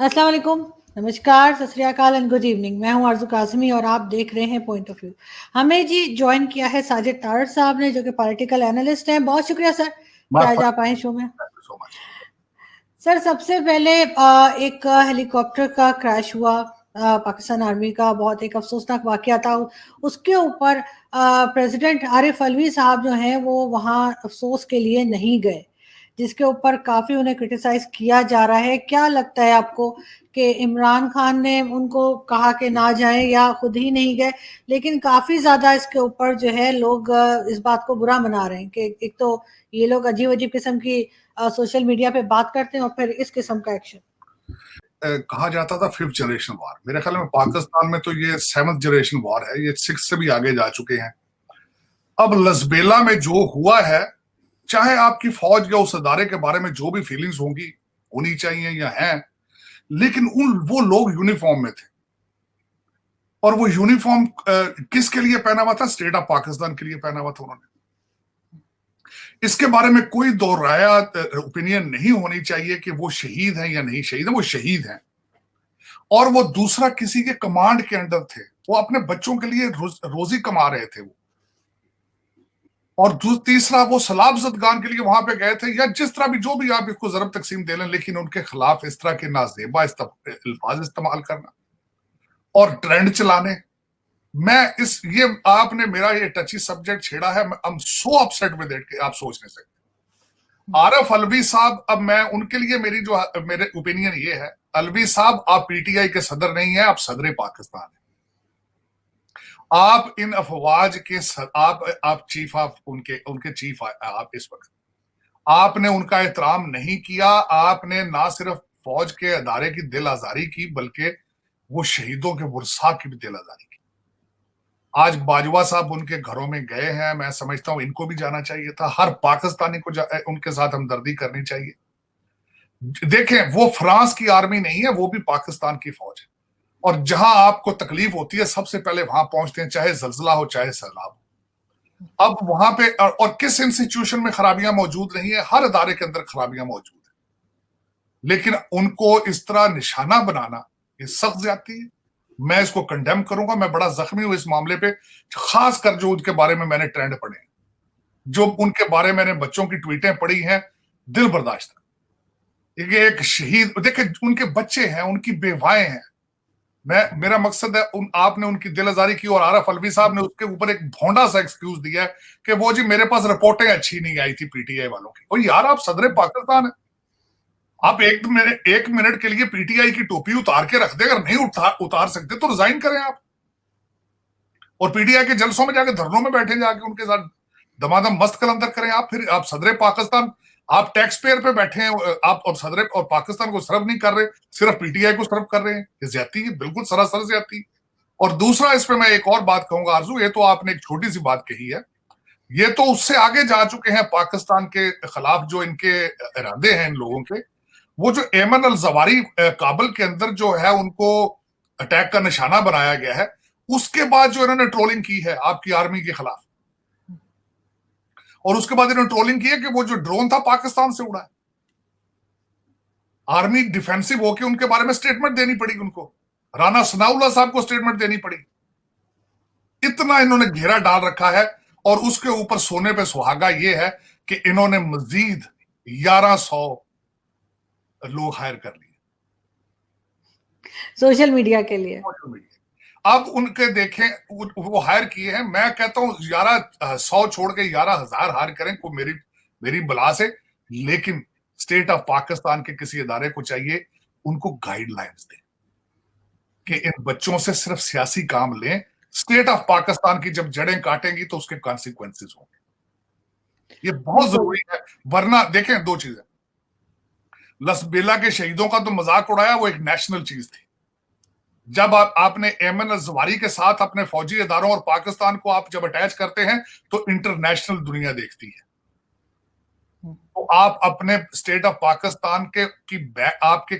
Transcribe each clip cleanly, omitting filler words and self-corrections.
अस्सलाम वालेकुम, नमस्कार, सत श्री अकाल एंड गुड इवनिंग। मैं हूं आरज़ू काज़मी और आप देख रहे हैं पॉइंट ऑफ व्यू। हमें जी जॉइन किया है साजिद तारड़ साहब ने, जो कि पॉलिटिकल एनालिस्ट हैं। बहुत शुक्रिया सर कि My आज pleasure. आप आए शो में। Thank you so much. Sir, सबसे पहले एक हेलीकॉप्टर का क्रैश हुआ, पाकिस्तान आर्मी का बहुत एक अफसोसनाक वाकया था। उसके ऊपर प्रेसिडेंट आरिफ अलवी साहब जो हैं वो वहाँ अफसोस के लिए नहीं गए, जिसके ऊपर काफ़ी उन्हें क्रिटिसाइज किया जा रहा है। क्या लगता है आपको कि इमरान खान ने उनको कहा कि ना जाएं या खुद ही नहीं गए? लेकिन काफ़ी ज़्यादा इसके ऊपर जो है लोग इस बात को बुरा मना रहे हैं कि एक तो ये लोग अजीब अजीब किस्म की सोशल मीडिया पे बात करते हैं और फिर इस किस्म का एक्शन। कहा जाता था फिफ्थ जनरेशन वॉर। मेरे ख्याल में पाकिस्तान में तो ये सेवंथ जनरेशन वॉर है, ये सिक्स से भी आगे जा चुके हैं। अब लसबेला में जो हुआ है, चाहे आपकी फौज या उस अदारे के बारे में जो भी फीलिंग्स होंगी, होनी चाहिए या हैं, लेकिन वो लोग यूनिफॉर्म में थे और वो यूनिफॉर्म किसके लिए पहना हुआ था? स्टेट ऑफ पाकिस्तान के लिए पहना हुआ था उन्होंने। इसके बारे में कोई दो राया ओपिनियन नहीं होनी चाहिए कि वो शहीद हैं या नहीं शहीद है। वो शहीद हैं और वो दूसरा किसी के कमांड के अंडर थे। वो अपने बच्चों के लिए रोजी कमा रहे थे वो। और तीसरा वो सलाब जदगान के लिए वहां पे गए थे, या जिस तरह भी जो भी आप इसको जरब तकसीम दे लें, लेकिन उनके खिलाफ इस तरह के नाजेबा अल्फाज इस्तेमाल करना और ट्रेंड चलाने। मैं इस ये आपने मेरा ये टची सब्जेक्ट छेड़ा है। I am so upset with it कि आप सोच नहीं सकते। आरफ अलवी साहब, अब मैं उनके लिए मेरे ओपिनियन ये है, अलवी साहब आप पीटीआई के सदर नहीं है, आप सदर पाकिस्तान है। आप इन अफवाज के आप चीफ ऑफ उनके चीफ आप इस वक्त आपने उनका एहतराम नहीं किया। आपने ना सिर्फ फौज के अदारे की दिल आजारी की, बल्कि वो शहीदों के वर्सा की भी दिल आजारी की। आज बाजवा साहब उनके घरों में गए हैं। मैं समझता हूं इनको भी जाना चाहिए था। हर पाकिस्तानी को उनके साथ हमदर्दी करनी चाहिए। देखें, वो फ्रांस की आर्मी नहीं है, वो भी पाकिस्तान की फौज है। और जहां आपको तकलीफ होती है, सबसे पहले वहां पहुंचते हैं, चाहे जलजला हो चाहे सैलाब हो। अब वहां पे और किस इंस्टीट्यूशन में खराबियां मौजूद नहीं है? हर अदारे के अंदर खराबियां मौजूद है, लेकिन उनको इस तरह निशाना बनाना ये सख्त ज्यादती है। मैं इसको कंडेम करूंगा। मैं बड़ा जख्मी हूं इस मामले पे, खासकर जो उनके बारे में मैंने ट्रेंड पढ़े, जो उनके बारे में मैंने बच्चों की ट्वीटें पढ़ी हैं, दिल बर्दाश्त है। एक शहीद, देखे उनके बच्चे हैं, उनकी बेवाएं हैं। मेरा मकसद है आपने उनकी दिल आजारी की और आरफ अलवी साहब ने उसके ऊपर एक भोंडा सा एक्सक्यूज दिया है कि वो जी मेरे पास रिपोर्टें अच्छी नहीं आई थी पीटीआई वालों की। और यार, आप सदर पाकिस्तान है। आप एक मिनट के लिए पीटीआई की टोपी उतार के रख दे। अगर नहीं उतार सकते तो रिजाइन करें आप, और पीटीआई के जलसों में जाके धरनों में बैठे, जाके उनके साथ दमादम मस्त कलंदर करें आप। फिर आप सदर पाकिस्तान, आप टैक्स पेयर पे बैठे हैं आप, और सदर और पाकिस्तान को सर्व नहीं कर रहे, सिर्फ पीटीआई को सर्व कर रहे हैं। ये ज्यादती है, बिल्कुल सरासर ज्यादती। और दूसरा, इस पे मैं एक और बात कहूंगा आरजू, ये तो आपने एक छोटी सी बात कही है, ये तो उससे आगे जा चुके हैं पाकिस्तान के खिलाफ जो इनके इरादे हैं इन लोगों के। वो जो एमन अल जवारी काबुल के अंदर जो है उनको अटैक का निशाना बनाया गया है, उसके बाद जो इन्होंने ट्रोलिंग की है आपकी आर्मी के खिलाफ, और उसके बाद इन्होंने ट्रोलिंग की है कि वो जो ड्रोन था पाकिस्तान से उड़ा है। आर्मी डिफेंसिव होके उनके बारे में स्टेटमेंट देनी पड़ी उनको। राना सनाउल्लाह साहब को स्टेटमेंट देनी पड़ी। इतना इन्होंने घेरा डाल रखा है, और उसके ऊपर सोने पे सुहागा ये है कि इन्होंने मजीद 1100 लोग हायर कर लिए सोशल मीडिया के लिए। अब उनके देखें, वो हायर किए हैं। मैं कहता हूं 1100 छोड़ के 11,000 हायर करें, को मेरी बला से। लेकिन स्टेट ऑफ पाकिस्तान के किसी इदारे को चाहिए उनको गाइडलाइंस दें कि इन बच्चों से सिर्फ सियासी काम लें। स्टेट ऑफ पाकिस्तान की जब जड़ें काटेंगी तो उसके कॉन्सिक्वेंसेस होंगे। ये बहुत जरूरी है। वरना देखें, दो चीजें, लसबेला के शहीदों का तो मजाक उड़ाया, वो एक नेशनल चीज थी। जब आपने एमन जवारी के साथ अपने फौजी इदारों और पाकिस्तान को आप जब अटैच करते हैं तो इंटरनेशनल दुनिया देखती है। तो आप अपने स्टेट ऑफ पाकिस्तान आपके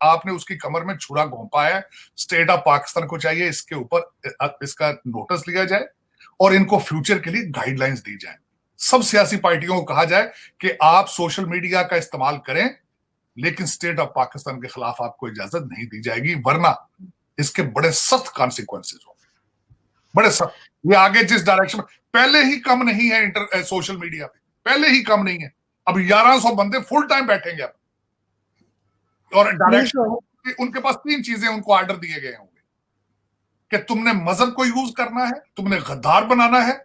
आपने उसकी कमर में छुरा घोंपा है। स्टेट ऑफ पाकिस्तान को चाहिए इसके ऊपर इसका नोटिस लिया जाए और इनको फ्यूचर के लिए गाइडलाइंस दी जाए। सब सियासी पार्टियों को कहा जाए कि आप सोशल मीडिया का इस्तेमाल करें, लेकिन स्टेट ऑफ पाकिस्तान के खिलाफ आपको इजाजत नहीं दी जाएगी, वरना इसके बड़े सख्त कॉन्सिक्वेंसेज होंगे, बड़े सख्त। ये आगे जिस डायरेक्शन में पहले ही कम नहीं है सोशल मीडिया पे, पहले ही कम नहीं है। अब 1100 बंदे फुल टाइम बैठेंगे अब, और डायरेक्शन उनके पास 3 चीजें उनको ऑर्डर दिए गए होंगे कि तुमने मजहब को यूज करना है, तुमने गद्दार बनाना है,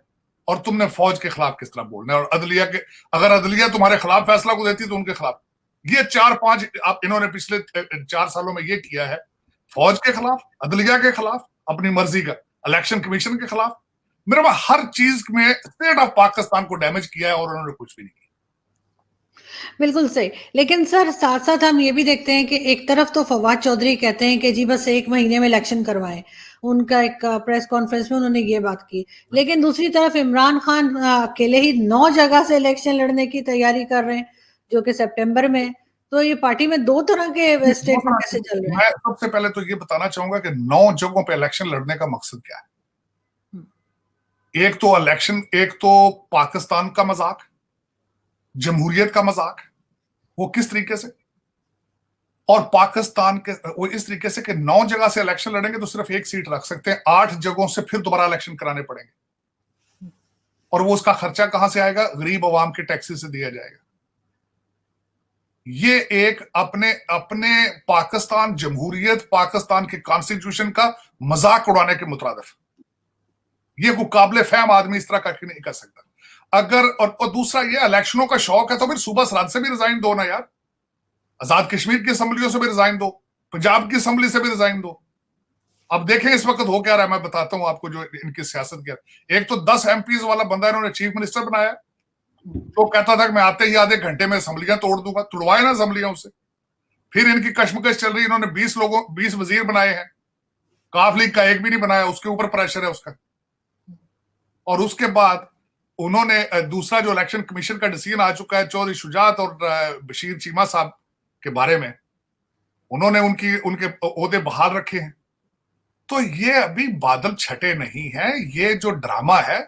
और तुमने फौज के खिलाफ किस तरह बोलना है। और अदलिया के, अगर अदलिया तुम्हारे खिलाफ फैसला को देती तो उनके खिलाफ। ये 4-5 आप इन्होंने पिछले 4 सालों में ये किया है, फौज के खिलाफ, अदलिया के खिलाफ, अपनी मर्जी का इलेक्शन कमीशन के खिलाफ। मेरे पास हर चीज में स्टेट ऑफ पाकिस्तान को डैमेज किया है, और उन्होंने कुछ भी नहीं किया। बिल्कुल सही। लेकिन सर साथ साथ हम ये भी देखते हैं कि एक तरफ तो फवाद चौधरी कहते हैं कि जी बस 1 महीने में इलेक्शन करवाएं, उनका एक प्रेस कॉन्फ्रेंस में उन्होंने ये बात की। लेकिन दूसरी तरफ इमरान खान अकेले ही 9 जगह से इलेक्शन लड़ने की तैयारी कर रहे हैं, जो कि सितंबर में। तो ये पार्टी में 2 तरह के स्टेटमेंट कैसे चल रहे हैं? मैं सबसे पहले तो ये बताना चाहूंगा कि 9 जगहों पे इलेक्शन लड़ने का मकसद क्या है। एक तो इलेक्शन, एक तो पाकिस्तान का मजाक, जमहूरियत का मजाक, वो किस तरीके से, और पाकिस्तान के वो इस तरीके से कि 9 जगह से इलेक्शन लड़ेंगे तो सिर्फ 1 सीट रख सकते हैं, 8 जगहों से फिर दोबारा इलेक्शन कराने पड़ेंगे, और वो उसका खर्चा कहां से आएगा? गरीब आवाम के टैक्सी से दिया जाएगा। ये एक अपने अपने पाकिस्तान, जमहूरियत, पाकिस्तान के कॉन्स्टिट्यूशन का मजाक उड़ाने के मुतरादिफ। ये कोई काबिल फहम आदमी इस तरह का नहीं कर सकता। अगर और दूसरा ये इलेक्शनों का शौक है तो फिर सूबा सराद से भी रिजाइन दो ना यार, आजाद कश्मीर की असम्बलियों से भी रिजाइन दो, पंजाब की असम्बली से भी रिजाइन दो। अब देखें इस वक्त हो क्या रहा है, मैं बताता हूं आपको जो इनकी सियासत क्या। एक तो 10 एमपीज वाला बंदा इन्होंने चीफ मिनिस्टर बनाया, तो कहता था कि मैं आते ही आधे घंटे में असम्बलियां तोड़ दूंगा। तुड़वाए ना असम्बलियां उससे। फिर इनकी कश्मकश चल रही, इन्होंने 20 वजीर बनाए हैं, काफ लीग का एक भी नहीं बनाया, उसके ऊपर प्रेशर है उसका। और उसके बाद उन्होंने दूसरा जो इलेक्शन कमीशन का डिसीजन आ चुका है चौधरी शुजात और बशीर चीमा साहब के बारे में, उन्होंने उनके ओहदे बहाल रखे हैं। तो ये अभी बादल छटे नहीं है। ये जो ड्रामा है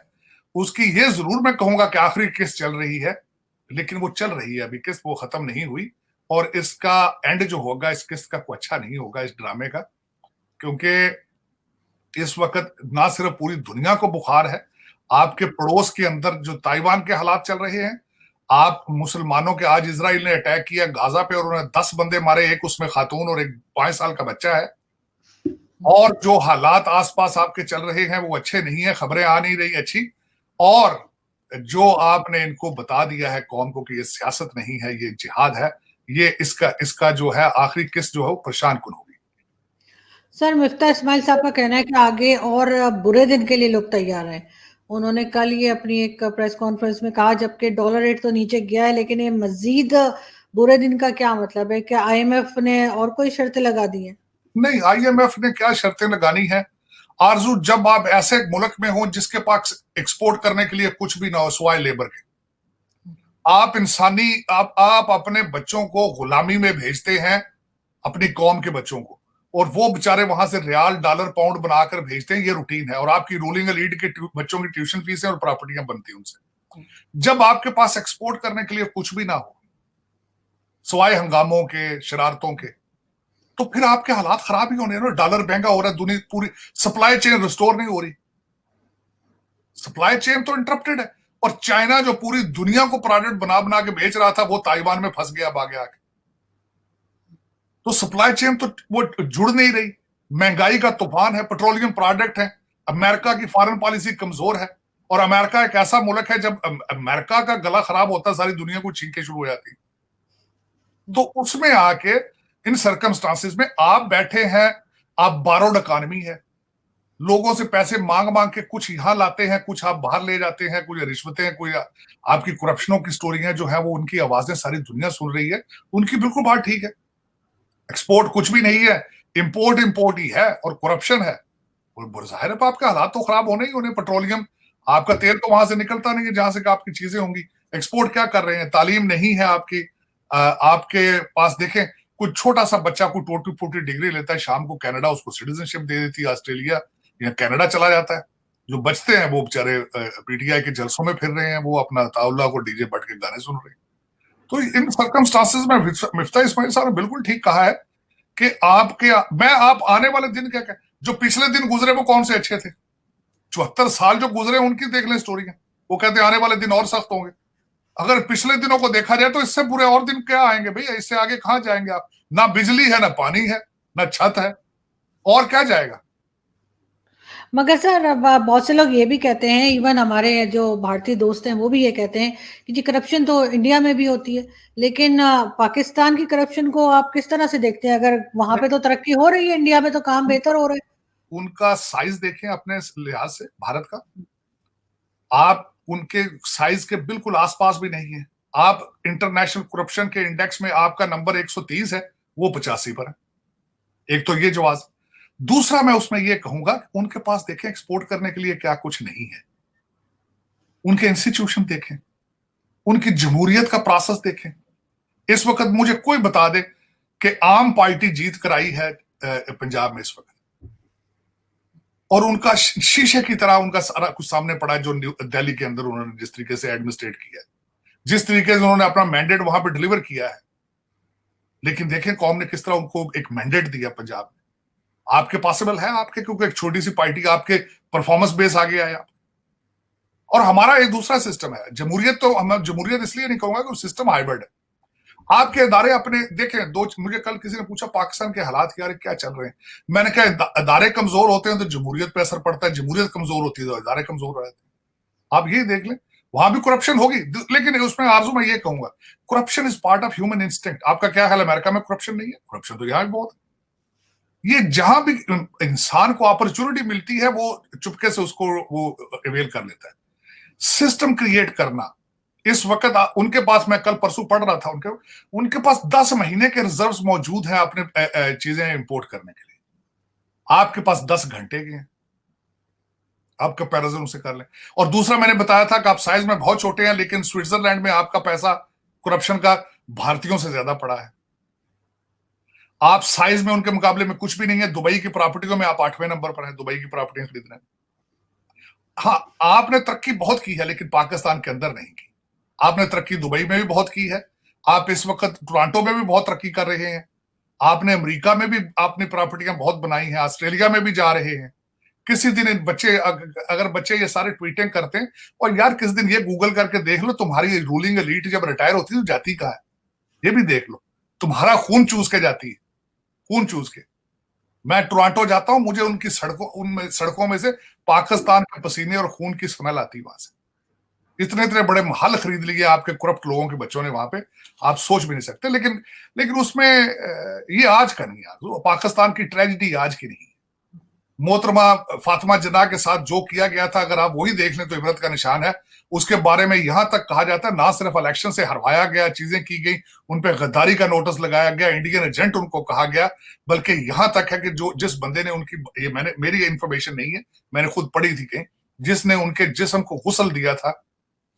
उसकी ये जरूर मैं कहूंगा कि आखिरी किस्त चल रही है, लेकिन वो चल रही है, अभी किस्त वो खत्म नहीं हुई। और इसका एंड जो होगा इस किस्त का कोई अच्छा नहीं होगा, इस ड्रामे का, क्योंकि इस वक्त ना सिर्फ पूरी दुनिया को बुखार है, आपके पड़ोस के अंदर जो ताइवान के हालात चल रहे हैं, आप मुसलमानों के, आज इजराइल ने अटैक किया गाजा पे और उन्होंने 10 बंदे मारे, एक उसमें खातून और एक 5 साल का बच्चा है। और जो हालात आसपास आपके चल रहे हैं वो अच्छे नहीं है, खबरें आ नहीं रही अच्छी। और जो आपने इनको बता दिया है कौम को कि ये सियासत नहीं है, ये जिहाद है, ये इसका जो है आखिरी किस्त जो है वो परेशान कुन होगी। सर मिफ्ता इस्माइल साहब का कहना है कि आगे और बुरे दिन के लिए लोग तैयार हैं। उन्होंने कल ये अपनी एक प्रेस कॉन्फ्रेंस में कहा, जबकि डॉलर रेट तो नीचे गया है, लेकिन ये मजीद बुरे दिन का क्या मतलब है? क्या आईएमएफ ने और कोई शर्तें लगा दी हैं? नहीं, आईएमएफ ने क्या शर्तें लगानी है आरजू, जब आप ऐसे मुल्क में हो जिसके पास एक्सपोर्ट करने के लिए कुछ भी ना हो सिवाय लेबर के, आप अपने बच्चों को गुलामी में भेजते हैं, अपनी कौम के बच्चों को, और वो बेचारे वहां से रियाल, डॉलर, पाउंड बनाकर भेजते हैं, ये रूटीन है। और आपकी रूलिंग एलीट के बच्चों की ट्यूशन फीसें और प्रॉपर्टियां बनती हैं उनसे। जब आपके पास एक्सपोर्ट करने के लिए कुछ भी ना हो सिवाय हंगामों के, शरारतों के, तो फिर आपके हालात खराब ही होने ना। डॉलर महंगा हो रहा है, दुनिया पूरी सप्लाई चेन रिस्टोर नहीं हो रही, सप्लाई चेन तो इंटरप्टेड है। और चाइना जो पूरी दुनिया को प्रोडक्ट बना बना के बेच रहा था वो ताइवान में फंस गया भागे आके। तो सप्लाई चेन तो वो जुड़ नहीं रही, महंगाई का तूफान है, पेट्रोलियम प्रोडक्ट है, अमेरिका की फॉरेन पॉलिसी कमजोर है। और अमेरिका एक ऐसा मुल्क है जब अमेरिका का गला खराब होता है सारी दुनिया को छींके शुरू हो जाती। तो उसमें आके इन सर्कमस्टांसिस में आप बैठे हैं, आप बारोड इकॉनमी है, लोगों से पैसे मांग मांग के कुछ यहां लाते हैं, कुछ आप बाहर ले जाते हैं, कुछ रिश्वतें हैं, कोई आपकी करप्शनों की स्टोरियां जो है वो उनकी आवाजें सारी दुनिया सुन रही है। उनकी बिल्कुल बात ठीक है, एक्सपोर्ट कुछ भी नहीं है, इंपोर्ट ही है और करप्शन है। और जाहिर है आपके हालात तो खराब होने ही होने। पेट्रोलियम, आपका तेल तो वहां से निकलता नहीं है जहां से आपकी चीजें होंगी। एक्सपोर्ट क्या कर रहे हैं? तालीम नहीं है आपकी, आपके पास देखें कोई छोटा सा बच्चा कोई टोटी फूटी डिग्री लेता है, शाम को कनाडा उसको सिटीजनशिप दे देती है, ऑस्ट्रेलिया या कनाडा चला जाता है। जो बचते हैं वो बेचारे पीटीआई के जलसों में फिर रहे हैं, वो अपना ताउल्ला को डीजे बट के गाने सुन रहे हैं। तो इन सर्कमस्टांसेस में मिफ्ता इस्माइल साहब ने बिल्कुल ठीक कहा है कि आप आने वाले दिन क्या जो पिछले दिन गुजरे वो कौन से अच्छे थे, 74 साल जो गुजरे उनकी देख लें स्टोरी है। वो कहते हैं आने वाले दिन और सख्त होंगे। अगर पिछले दिनों को देखा जाए तो इससे बुरे और दिन क्या आएंगे भैया, इससे आगे कहां जाएंगे आप? ना बिजली है, ना पानी है, ना छत है, और क्या जाएगा? मगर सर अब बहुत से लोग ये भी कहते हैं, इवन हमारे जो भारतीय दोस्त हैं वो भी ये कहते हैं कि जी करप्शन तो इंडिया में भी होती है, लेकिन पाकिस्तान की करप्शन को आप किस तरह से देखते हैं? अगर वहां पे तो तरक्की हो रही है, इंडिया में तो काम बेहतर हो रहा है। उनका साइज देखें अपने लिहाज से भारत का, आप उनके साइज के बिल्कुल आसपास भी नहीं है। आप इंटरनेशनल करप्शन के इंडेक्स में आपका नंबर 130 है, वो 85 पर है। एक तो ये जवाब। दूसरा मैं उसमें ये कहूंगा कि उनके पास देखें एक्सपोर्ट करने के लिए क्या कुछ नहीं है। उनके इंस्टीट्यूशन देखें, उनकी जमहूरियत का प्रोसेस देखें। इस वक्त मुझे कोई बता दे कि आम पार्टी जीत कर आई है पंजाब में इस वक्त, और उनका शीशे की तरह उनका सारा कुछ सामने पड़ा है जो दिल्ली के अंदर उन्होंने जिस तरीके से एडमिनिस्ट्रेट किया है, जिस तरीके से उन्होंने अपना मैंडेट वहां पे डिलीवर किया है। लेकिन देखें कौम ने किस तरह उनको एक मैंडेट दिया पंजाब में। आपके पॉसिबल है आपके, क्योंकि एक छोटी सी पार्टी आपके परफॉर्मेंस बेस आ गया है आप। और हमारा एक दूसरा सिस्टम है जमहूरियत, तो हम जमहूरियत इसलिए नहीं कहूंगा कि सिस्टम हाइब्रिड है। आपके अदारे अपने देखें, मुझे कल किसी ने पूछा पाकिस्तान के हालात क्या चल रहे हैं। मैंने कहा अदारे कमजोर होते हैं तो जमहूरियत पे असर पड़ता है, जमहूरियत कमजोर होती है तो अदारे कमजोर रहते हैं। आप ये देख लें, वहां भी करप्शन होगी, लेकिन उसमें आरजू मैं ये कहूंगा corruption is part of human instinct. आपका क्या ख्याल है अमेरिका में करप्शन नहीं है? करप्शन तो यहां भी बहुत है। ये जहां भी इंसान को अपॉर्चुनिटी मिलती है वो चुपके से उसको वो अवेल कर लेता है। सिस्टम क्रिएट करना इस वक्त उनके पास, मैं कल परसों पढ़ रहा था, उनके पास 10 महीने के रिजर्व्स मौजूद हैं अपने चीजें इंपोर्ट करने के लिए। आपके पास 10 घंटे के हैं, आप कंपैरिजन उसे कर लें। और दूसरा मैंने बताया था कि आप साइज में बहुत छोटे हैं, लेकिन स्विट्जरलैंड में आपका पैसा करप्शन का भारतीयों से ज्यादा पड़ा है। आप साइज में उनके मुकाबले में कुछ भी नहीं है। दुबई की प्रॉपर्टियों में आप 8वें नंबर पर हैं, दुबई की प्रॉपर्टियां खरीदने। हाँ, आपने तरक्की बहुत की है, लेकिन पाकिस्तान के अंदर नहीं की। आपने तरक्की दुबई में भी बहुत की है, आप इस वक्त टोरंटो में भी बहुत तरक्की कर रहे हैं, आपने अमेरिका में भी अपनी प्रॉपर्टियां बहुत बनाई हैं, ऑस्ट्रेलिया में भी जा रहे हैं। किसी दिन इन बच्चे, अगर बच्चे ये सारे ट्वीटिंग करते हैं, और यार किस दिन ये गूगल करके देख लो तुम्हारी रूलिंग एलीट जब रिटायर होती है तो जाती कहाँ है, ये भी देख लो। तुम्हारा खून चूस के जाती है, खून चूस के। मैं टोरंटो जाता हूं, मुझे उनकी सड़कों में से पाकिस्तान के पसीने और खून की स्मेल आती है वहां से। इतने इतने बड़े महल खरीद लिए आपके करप्ट लोगों के बच्चों ने वहां पे, आप सोच भी नहीं सकते। लेकिन उसमें ये आज का नहीं है, पाकिस्तान की ट्रेजिडी आज की नहीं है। मोहतरमा फातिमा जिन्ना के साथ जो किया गया था, अगर आप वही देख लें तो इबरत का निशान है। उसके बारे में यहां तक कहा जाता है ना सिर्फ इलेक्शन से हरवाया गया, चीजें की गई, उन पर गद्दारी का नोटिस लगाया गया, इंडियन एजेंट उनको कहा गया, बल्कि यहां तक है कि जो जिस बंदे ने उनकी, ये मेरी इंफॉर्मेशन नहीं है, मैंने खुद पढ़ी थी कहीं, जिसने उनके जिस्म को गुस्ल दिया था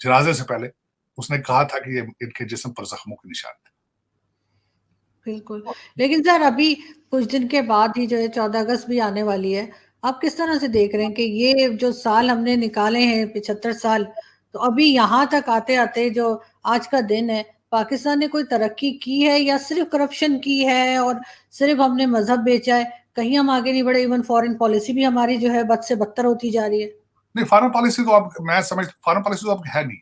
जनाजे से पहले, उसने कहा था कि ये इनके जिस्म पर जख्मों के निशान थे। बिल्कुल, लेकिन सर अभी कुछ दिन के बाद ही जो है 14 अगस्त भी आने वाली है। आप किस तरह से देख रहे हैं कि ये जो साल हमने निकाले हैं 75 साल, तो अभी यहाँ तक आते आते जो आज का दिन है, पाकिस्तान ने कोई तरक्की की है या सिर्फ करप्शन की है और सिर्फ हमने मजहब बेचा है? कहीं हम आगे नहीं बढ़े, इवन फॉरेन पॉलिसी भी हमारी जो है बद से बदतर होती जा रही है। नहीं, फॉरेन पॉलिसी तो अब मैं समझ, फॉरेन पॉलिसी तो अब है नहीं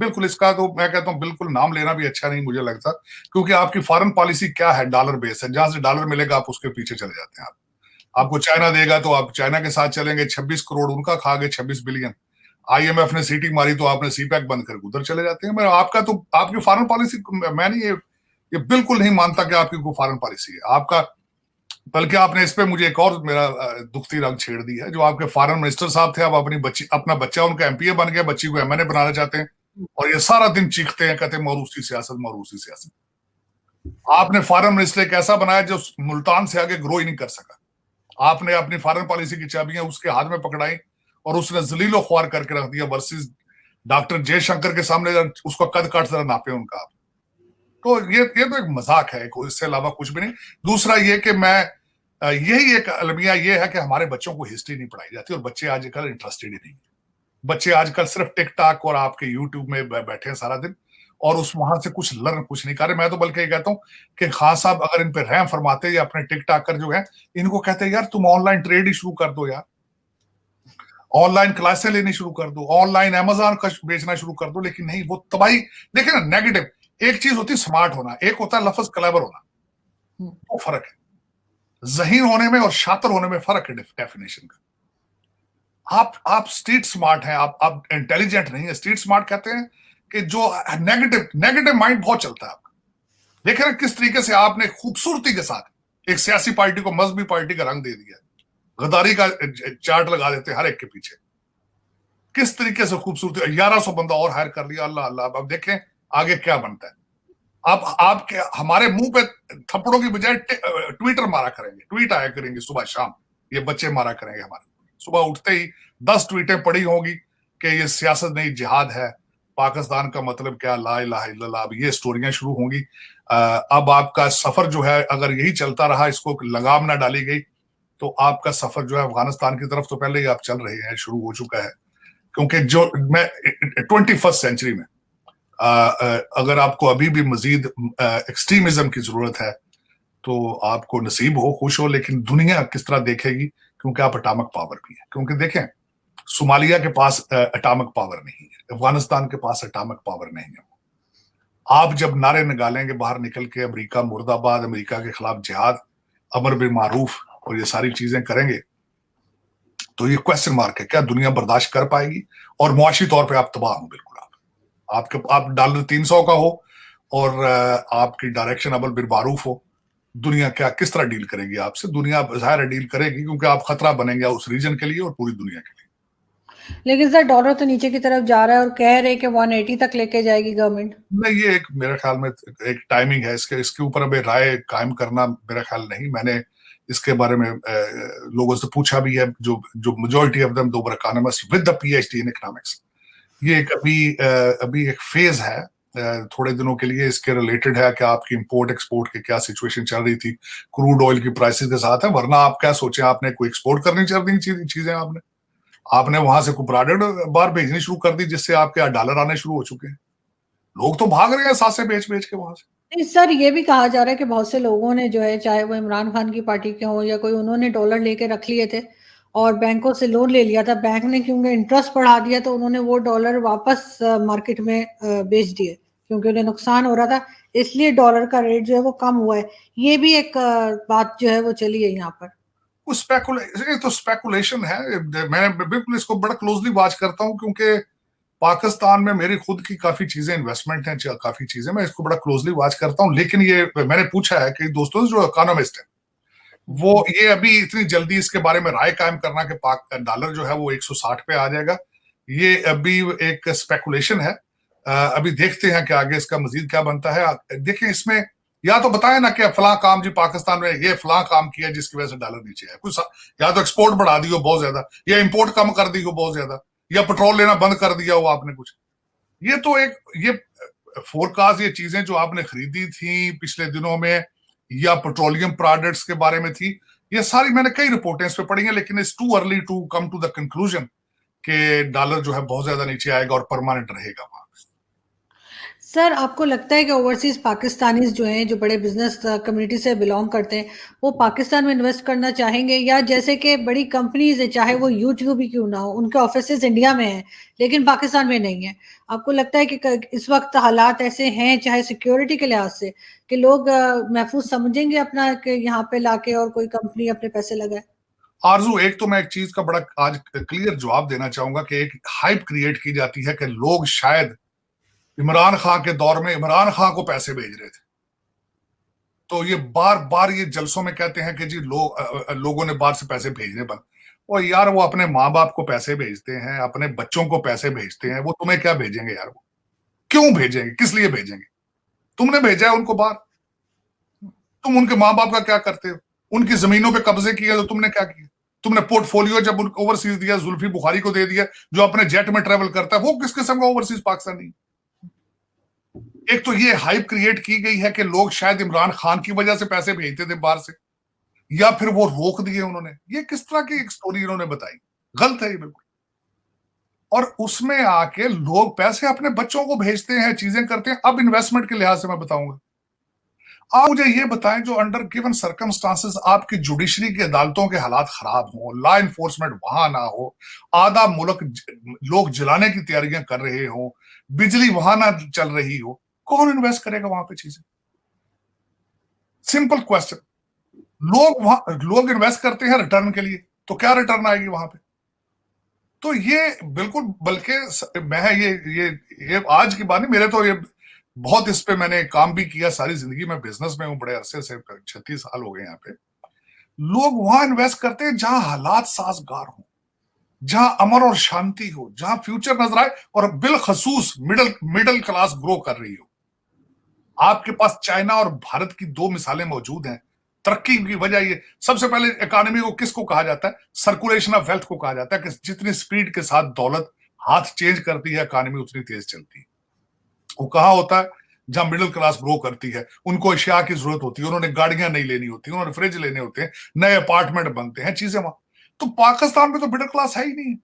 बिल्कुल। इसका तो मैं कहता हूं बिल्कुल नाम लेना भी अच्छा नहीं मुझे लगता, क्योंकि आपकी फॉरेन पॉलिसी क्या है? डॉलर बेस है, जहां से डॉलर मिलेगा आप उसके पीछे चले जाते हैं। आपको चाइना देगा तो आप चाइना के साथ चलेंगे, 26 करोड़ उनका खा गए, 26 बिलियन। आईएमएफ ने सीटिंग मारी तो आपने सीपैक बंद कर उधर चले जाते हैं। मैं आपका तो आपकी फॉरेन पॉलिसी, मैं नहीं ये बिल्कुल नहीं मानता कि आपकी कोई फॉरेन पॉलिसी है आपका। बल्कि आपने इस पे मुझे एक और मेरा दुखती रंग छेड़ दी है। जो आपके फॉरेन मिनिस्टर साहब थे, अब अपना बच्चा उनका एमपीए बन गया, बच्ची को एमएनए बनाना चाहते हैं, और ये सारा दिन चीखते हैं, कहते हैं मौरूसी सियासत, मौरूसी सियासत। आपने फॉरेन मिनिस्टर एक ऐसा बनाया जो मुल्तान से आगे ग्रो ही नहीं कर सका। आपने अपनी फॉरेन पॉलिसी की चाबियां उसके हाथ में पकड़ाई और उसने जलीलो ख्वार करके रख दिया, वर्सेस डॉक्टर जयशंकर के सामने उसका कद काट जरा नापे उनका। तो ये तो एक मजाक है, इससे अलावा कुछ भी नहीं। दूसरा ये कि मैं यही एक अलमिया ये है कि हमारे बच्चों को हिस्ट्री नहीं पढ़ाई जाती, और बच्चे आजकल इंटरेस्टेड ही नहीं। बच्चे आजकल सिर्फ टिकटॉक और आपके यूट्यूब में बैठे हैं सारा दिन, और उस वहां से कुछ लर्न कुछ नहीं कर रहे। मैं तो बल्कि ये कहता हूँ कि खान साहब अगर इन पे रहम फरमाते या अपने टिकटॉक कर जो है इनको कहते हैं यार तुम ऑनलाइन ट्रेड ही शुरू कर दो यार, ऑनलाइन क्लासें लेनी शुरू कर दो, ऑनलाइन अमेजोन का बेचना शुरू कर दो। लेकिन नहीं, वो तबाही। देखिए ना, नेगेटिव एक चीज होती है स्मार्ट होना, एक होता है लफ्ज क्लेवर होना, वो फर्क है। ज़हीन होने में और शातिर होने में फर्क है डेफिनेशन का। आप स्ट्रीट स्मार्ट हैं, आप इंटेलिजेंट नहीं है। स्ट्रीट स्मार्ट कहते हैं कि जो नेगेटिव माइंड बहुत चलता है आपका। देखे ना किस तरीके से आपने खूबसूरती के साथ एक सियासी पार्टी को मजहबी पार्टी का रंग दे दिया, गद्दारी का चार्ट लगा देते हर एक के पीछे। किस तरीके से खूबसूरती, 1100 बंदा और हायर कर लिया, अल्लाह अल्लाह। अब देखें आगे क्या बनता है। आपके हमारे मुंह पे थप्पड़ों की बजाय ट्विटर मारा करेंगे, ट्वीट आया करेंगे सुबह शाम, ये बच्चे मारा करेंगे हमारे। सुबह उठते ही 10 ट्वीटें पड़ी होंगी कि ये सियासत नहीं जिहाद है, पाकिस्तान का मतलब क्या, ला इलाहा इल्लल्लाह। अब ये स्टोरियां शुरू होंगी। अब आपका सफर जो है अगर यही चलता रहा, इसको लगाम ना डाली गई, तो आपका सफर जो है अफगानिस्तान की तरफ तो पहले ही आप चल रहे हैं, शुरू हो चुका है। क्योंकि जो मैं 21st सेंचुरी में अगर आपको अभी भी मजीद एक्सट्रीमिज्म की जरूरत है तो आपको नसीब हो, खुश हो। लेकिन दुनिया किस तरह देखेगी, क्योंकि आप अटामिक पावर भी है। क्योंकि देखें सोमालिया के पास अटामिक पावर नहीं है, अफगानिस्तान के पास अटामिक पावर नहीं है। आप जब नारे निकालेंगे बाहर निकल के, अमेरिका मुर्दाबाद, अमेरिका के खिलाफ जिहाद, अमर बिल मारूफ और ये सारी चीजें करेंगे, तो ये क्वेश्चन मार्क है क्या दुनिया बर्दाश्त कर पाएगी। और मुआशी तौर पे आप तबाह हो बिल्कुल। आप डॉलर 300 का हो और आपकी डायरेक्शन अमल बिल मारूफ हो, दुनिया क्या किस तरह डील करेगी आपसे। दुनिया जाहिर डील करेगी, क्योंकि आप खतरा बनेंगे उस रीजन के लिए और पूरी दुनिया के लिए। लेकिन सर डॉलर तो नीचे की तरफ जा रहा है और कह रहे हैं कि 180 तक लेके जाएगी गवर्नमेंट। नहीं, ये एक मेरे ख्याल में एक टाइमिंग है, इसके ऊपर अभी राय कायम करना मेरा ख्याल नहीं। मैंने इसके बारे में लोगों से पूछा भी है, जो मेजॉरिटी ऑफ देम दो economist with the PhD in economics. ये एक अभी एक फेज है, थोड़े दिनों के लिए इसके रिलेटेड है कि आपकी इंपोर्ट एक्सपोर्ट की क्या सिचुएशन चल रही थी क्रूड ऑयल की प्राइसेस के साथ है। वरना आप क्या सोचे, आपने कोई एक्सपोर्ट करनी चल रही चीजें, आपने वहां से कोई प्रोडक्ट बाहर भेजनी शुरू कर दी, जिससे आपके यहाँ डॉलर आने शुरू हो चुके हैं। लोग तो भाग रहे हैं सासे बेच बेच के वहां से। नहीं सर, ये भी कहा जा रहा है कि बहुत से लोगों ने जो है, चाहे वो इमरान खान की पार्टी के हों या कोई, उन्होंने डॉलर लेके रख लिए थे और बैंकों से लोन ले लिया था। बैंक ने क्योंकि इंटरेस्ट बढ़ा दिया तो उन्होंने वो डॉलर वापस मार्केट में बेच दिए, क्योंकि उन्हें नुकसान हो रहा था। इसलिए डॉलर का रेट जो है वो कम हुआ है। ये भी एक बात जो है वो चली है यहाँ पर। ये तो स्पेकुलेशन है। मैं बिल्कुल इसको बड़ा क्लोजली वॉच करता हूँ, क्योंकि पाकिस्तान में मेरी खुद की काफी चीजें इन्वेस्टमेंट हैं, काफी चीजें मैं इसको बड़ा क्लोजली वॉच करता हूँ। लेकिन ये मैंने पूछा है कि दोस्तों जो इकोनॉमिस्ट है वो ये अभी इतनी जल्दी इसके बारे में राय कायम करना कि पाक डॉलर जो है वो 160 पे आ जाएगा, ये अभी एक स्पेकुलेशन है। अभी देखते हैं कि आगे इसका मजीद क्या बनता है। देखिए इसमें या तो बताएं ना कि फलां काम जी पाकिस्तान में ये फलां काम किया जिसकी वजह से डॉलर नीचे है, कुछ या तो एक्सपोर्ट बढ़ा दी हो बहुत ज्यादा, या इंपोर्ट कम कर दी हो बहुत ज्यादा, या पेट्रोल लेना बंद कर दिया हो आपने कुछ। ये तो एक ये फोरकास्ट, ये चीजें जो आपने खरीदी थी पिछले दिनों में या पेट्रोलियम प्रोडक्ट्स के बारे में थी, ये सारी मैंने कई रिपोर्टें इस पे पढ़ी हैं। लेकिन it's too early to come to the conclusion कि डॉलर जो है बहुत ज्यादा नीचे आएगा और परमानेंट रहेगा वहां। सर आपको लगता है कि ओवरसीज पाकिस्तानीज जो हैं, जो बड़े बिजनेस कम्युनिटी से बिलोंग करते हैं, वो पाकिस्तान में इन्वेस्ट करना चाहेंगे? या जैसे कि बड़ी कंपनीज है, चाहे वो यूट्यूब ही क्यों ना हो, उनके ऑफिसेज इंडिया में हैं लेकिन पाकिस्तान में नहीं है। आपको लगता है कि इस वक्त हालात ऐसे हैं, चाहे सिक्योरिटी के लिहाज से, कि लोग महफूज समझेंगे अपना कि यहाँ पे लाके और कोई कंपनी अपने पैसे लगाए? आरजू, एक तो मैं एक चीज का बड़ा आज क्लियर जवाब देना चाहूंगा कि एक हाइप क्रिएट की जाती है कि लोग शायद इमरान खान के दौर में इमरान खान को पैसे भेज रहे थे, तो ये बार बार ये जलसों में कहते हैं कि जी लोगों ने बाहर से पैसे भेजने बंद। और यार वो अपने माँ बाप को पैसे भेजते हैं, अपने बच्चों को पैसे भेजते हैं, वो तुम्हें क्या भेजेंगे यार? वो क्यों भेजेंगे, किस लिए भेजेंगे? तुमने भेजा है उनको बाहर, तुम उनके माँ बाप का क्या करते हो? उनकी जमीनों पे कब्जे किए तो तुमने क्या किया? तुमने पोर्टफोलियो जब उनको ओवरसीज दिया, जुल्फी बुखारी को दे दिया जो अपने जेट में ट्रेवल करता है, वो किस किस्म का ओवरसीज पाकिस्तानी? एक तो ये हाइप क्रिएट की गई है कि लोग शायद इमरान खान की वजह से पैसे भेजते थे बाहर से, या फिर वो रोक दिए उन्होंने। ये किस तरह की एक स्टोरी इन्होंने बताई? गलत है ये बिल्कुल। और उसमें आके लोग पैसे अपने बच्चों को भेजते हैं, चीजें करते हैं। अब इन्वेस्टमेंट के लिहाज से मैं बताऊंगा, आप मुझे ये बताएं, जो अंडर गिवन सर्कमस्टांसेस आपकी जुडिशरी की अदालतों के हालात खराब हो, लॉ इन्फोर्समेंट वहां ना हो, आधा मुल्क लोग जलाने की तैयारियां कर रहे हो, बिजली वहां ना चल रही हो, कौन इन्वेस्ट करेगा वहां पे चीजें? Simple question. लोग इन्वेस्ट करते हैं रिटर्न के लिए, तो क्या रिटर्न आएगी वहां पे? तो ये बिल्कुल, बल्कि मैं ये आज की बात नहीं, मेरे तो ये बहुत इस पे मैंने काम भी किया, सारी जिंदगी में बिजनेस में हूं, बड़े अरसे से 36 साल हो गए यहाँ पे। लोग वहां इन्वेस्ट करते हैं जहां हालात साजगार हो, जहां अमन और शांति हो, जहां फ्यूचर नजर आए, और बिलखसूस मिडिल क्लास ग्रो कर रही हो। आपके पास चाइना और भारत की दो मिसालें मौजूद हैं। तरक्की की वजह ये, सबसे पहले इकोनॉमी को किसको कहा जाता है? सर्कुलेशन ऑफ वेल्थ को कहा जाता है, कि जितनी स्पीड के साथ दौलत हाथ चेंज करती है, इकोनॉमी उतनी तेज चलती है। वो कहाँ होता है? जहां मिडिल क्लास ग्रो करती है, उनको अशिया की जरूरत होती है, उन्होंने गाड़ियां नहीं लेनी होती, उन्होंने फ्रिज लेने होते हैं, नए अपार्टमेंट बनते हैं, चीजें वहां। तो पाकिस्तान में तो मिडिल क्लास है ही नहीं।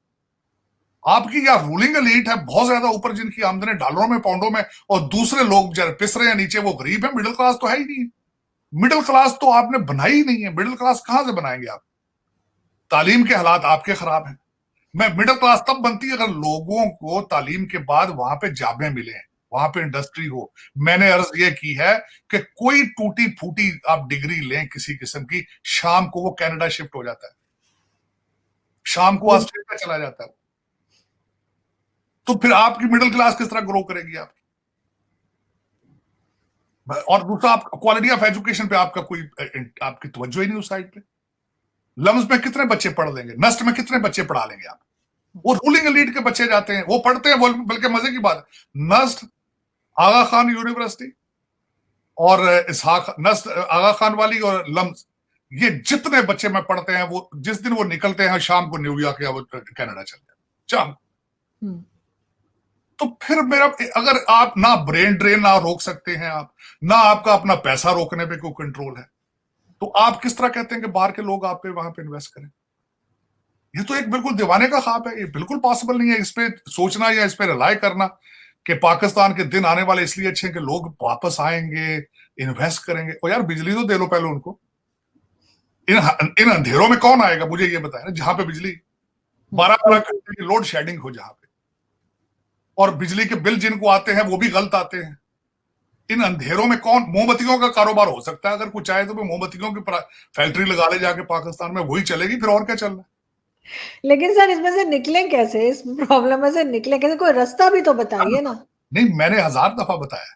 आपकी या रूलिंग एलीट है बहुत ज्यादा ऊपर, जिनकी आमदनी डॉलरों में, पाउंडों में, और दूसरे लोग जो पिस रहे हैं नीचे, वो गरीब है। मिडिल क्लास तो है ही नहीं। मिडिल क्लास तो आपने बनाई ही नहीं है। मिडिल क्लास कहां से बनाएंगे आप? तालीम के हालात आपके खराब हैं। मैं मिडिल क्लास तब बनती है अगर लोगों को तालीम के बाद वहां पे जॉबें मिले, वहां पे इंडस्ट्री हो। मैंने अर्ज ये की है कि कोई टूटी फूटी आप डिग्री लें किसी किस्म की, शाम को वो कनाडा शिफ्ट हो जाता है, शाम को ऑस्ट्रेलिया चला जाता है। तो फिर आपकी मिडिल क्लास किस तरह ग्रो करेगी आपकी? और दूसरा, आप क्वालिटी ऑफ एजुकेशन पे आपका कोई आपकी तवज्जो ही नहीं उस साइड पे। लम्स में कितने बच्चे पढ़ लेंगे? नस्ट में कितने बच्चे पढ़ा लेंगे आप? वो रूलिंग एलीट के बच्चे जाते हैं, वो पढ़ते हैं। बल्कि मजे की बात है, नस्ट, आगा खान यूनिवर्सिटी और इसहाक, नस्ट, आगा खान वाली और लम्स, ये जितने बच्चे में पढ़ते हैं, वो जिस दिन वो निकलते हैं शाम को न्यूयॉर्क या कनाडा चल जाते शाम। तो फिर मेरा, अगर आप ना ब्रेन ड्रेन ना रोक सकते हैं आप, ना आपका अपना पैसा रोकने पे कोई कंट्रोल है, तो आप किस तरह कहते हैं कि बाहर के लोग आप पे वहां पे इन्वेस्ट करें? ये तो एक बिल्कुल दीवाने का ख्वाब है। ये बिल्कुल पॉसिबल नहीं है इस पे सोचना या इस पे रिलाई करना कि पाकिस्तान के दिन आने वाले इसलिए अच्छे हैं कि लोग वापस आएंगे, इन्वेस्ट करेंगे। और यार बिजली तो दे लो पहले उनको। इन अंधेरों में कौन आएगा मुझे ये बताया ना, जहां पे बिजली 12-12 घंटे की लोड शेडिंग हो, जहां पे, और बिजली के बिल जिनको आते हैं वो भी गलत आते हैं। इन अंधेरों में कौन? मोमबत्तियों का कारोबार हो सकता है अगर कुछ चाहे तो, मोमबत्तियों की फैक्ट्री लगा ले जाके पाकिस्तान में, वही चलेगी फिर, और क्या चल रहा है? लेकिन सर इसमें से निकले कैसे, इस प्रॉब्लम में से निकले कैसे? कोई रास्ता भी तो बताइए ना। नहीं, मैंने 1000 दफा बताया,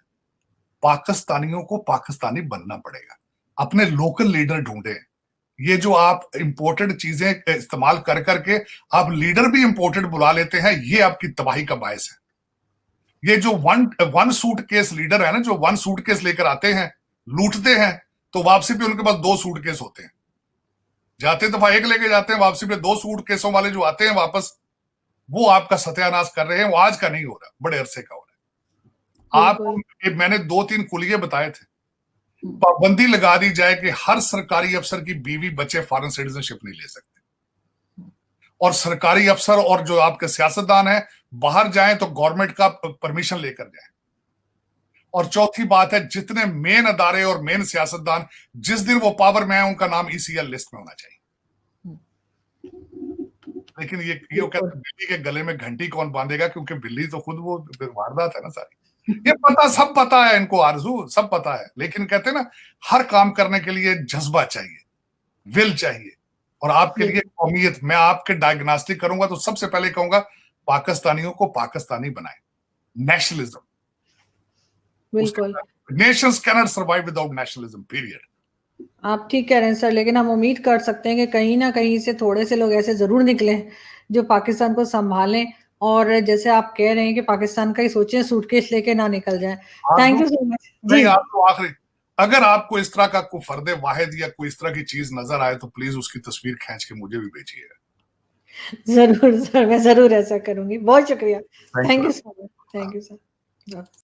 पाकिस्तानियों को पाकिस्तानी बनना पड़ेगा। अपने लोकल लीडर ढूंढे। ये जो आप इंपोर्टेड चीजें इस्तेमाल कर करके आप लीडर भी इंपोर्टेड बुला लेते हैं, ये आपकी तबाही का बायस है। ये जो वन सूट केस लीडर है ना, जो वन सूट केस लेकर आते हैं, लूटते हैं, तो वापसी पे उनके पास 2 सूट केस होते हैं। जाते दफा एक लेके जाते हैं, वापसी पे 2 सूट केसों वाले जो आते हैं वापस, वो आपका सत्यानाश कर रहे हैं। वो आज का नहीं हो रहा, बड़े अरसे का हो रहा है। आपको मैंने 2-3 कुलिये बताए थे। पाबंदी लगा दी जाए कि हर सरकारी अफसर की बीवी बच्चे फॉरेन सिटीजनशिप नहीं ले सकते, और सरकारी अफसर और जो आपके सियासतदान है बाहर जाएं तो गवर्नमेंट का परमिशन लेकर जाएं। और चौथी बात है, जितने मेन अदारे और मेन सियासतदान जिस दिन वो पावर में है, उनका नाम ईसीएल लिस्ट में होना चाहिए। लेकिन ये कहते हैं बिल्ली के गले में घंटी कौन बांधेगा, क्योंकि बिल्ली तो खुद वो वारदात है ना सारी। ये पता, सब पता है इनको, आरजू सब पता है, लेकिन कहते हैं ना, हर काम करने के लिए जज्बा चाहिए, विल चाहिए। और आपके लिए कौमियत, मैं आपके डायग्नोस्टिक करूंगा तो सबसे पहले कहूंगा, पाकिस्तानियों को पाकिस्तानी बनाएं। नेशनलिज्म, बिल्कुल, Nations can not survive without nationalism, period. आप ठीक कह रहे हैं सर, लेकिन हम उम्मीद कर सकते हैं कि कहीं ना कहीं से थोड़े से लोग ऐसे जरूर निकले जो पाकिस्तान को संभालें, और जैसे आप कह रहे हैं कि पाकिस्तान का ही सोचें, सूटकेस लेके ना निकल जाएं। थैंक यू सो मच जी। आपको आखिरी, अगर आपको इस तरह का कोई फर्दे वाहिद या कोई इस तरह की चीज नजर आए तो प्लीज उसकी तस्वीर खींच के मुझे भी भेजिएगा। जरूर सर, मैं जरूर ऐसा करूंगी। बहुत शुक्रिया। Thank you so much. Thank you sir.